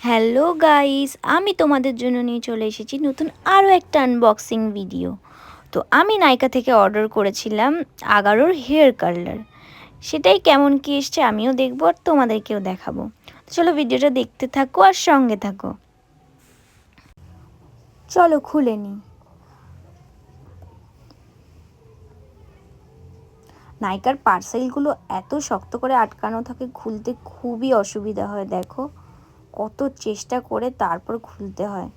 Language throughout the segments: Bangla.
হ্যালো গাইস, আমি তোমাদের জন্য নিয়ে চলে এসেছি নতুন আরও একটা আনবক্সিং ভিডিও। তো আমি নাইকা থেকে অর্ডার করেছিলাম আগারোর হেয়ার কালার। সেটাই কেমন কি এসছে আমিও দেখবো আর তোমাদেরকেও দেখাবো। তো চলো ভিডিওটা দেখতে থাকো আর সঙ্গে থাকো। চলো খুলে নিই। নাইকার পার্সেলগুলো এত শক্ত করে আটকানো থাকে, খুলতে খুবই অসুবিধা হয়। দেখো কত চেষ্টা করে তারপর খুলতে হয়।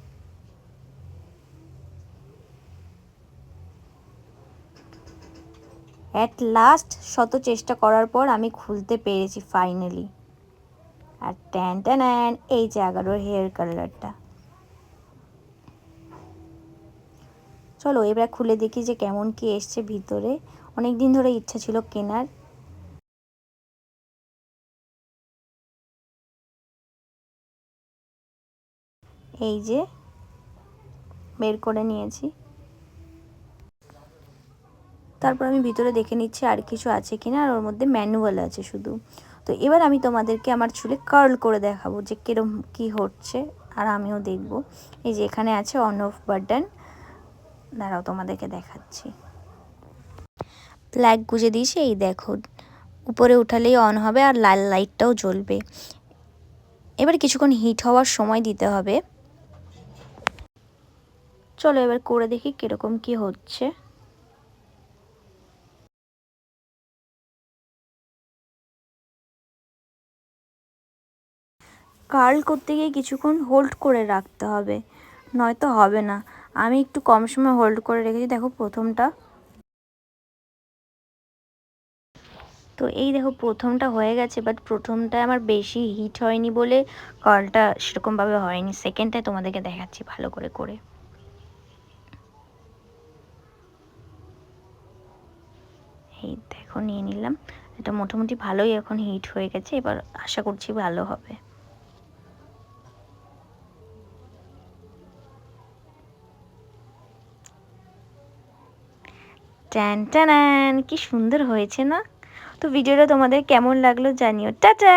অ্যাট লাস্ট শত চেষ্টা করার পর আমি খুলতে পেরেছি ফাইনালি। আর ট্যান ট্যান, এই যে আগারোর হেয়ার কালারটা। চলো এবার খুলে দেখি যে কেমন কি এসছে ভিতরে। অনেক দিন ধরে ইচ্ছা ছিল কেনার। এই যে বের করে নিয়েছি। তারপর আমি ভিতরে দেখে নিচ্ছি আর কিছু আছে কিনা, আর ওর মধ্যে ম্যানুয়াল আছে শুধু। তো এবার আমি তোমাদেরকে আমার চুলে কার্ল করে দেখাবো যে কিরম কি হচ্ছে, আর আমিও দেখব। এই যে এখানে আছে অন অফ বাটন, দাঁড়াও তোমাদেরকে দেখাচ্ছি। প্লাগ গুঁজে দিয়েছি, এই দেখো উপরে উঠালেই অন হবে আর লাল লাইটটাও জ্বলবে। এবার কিছুক্ষণ হিট হওয়ার সময় দিতে হবে। চলো এবার করে দেখি কিরকম কি হচ্ছে। কার্ল করতে গিয়ে কিছুক্ষণ হোল্ড করে রাখতে হবে, নয়তো হবে না। আমি একটু কম সময় হোল্ড করে রেখেছি। দেখো প্রথমটা, তো এই দেখো প্রথমটা হয়ে গেছে, বাট প্রথমটায় আমার বেশি হিট হয়নি বলে কার্লটা সেরকমভাবে হয়নি। সেকেন্ডটায় তোমাদেরকে দেখাচ্ছি ভালো করে করে। এই দেখো নিয়ে নিলাম, এটা মোটামুটি ভালোই এখন হিট হয়ে গেছে। এবার আশা করছি ভালো হবে। ট্যান ট্যান, কি সুন্দর হয়েছে না? তো ভিডিওটা তোমাদের কেমন লাগলো জানিও। টাটা।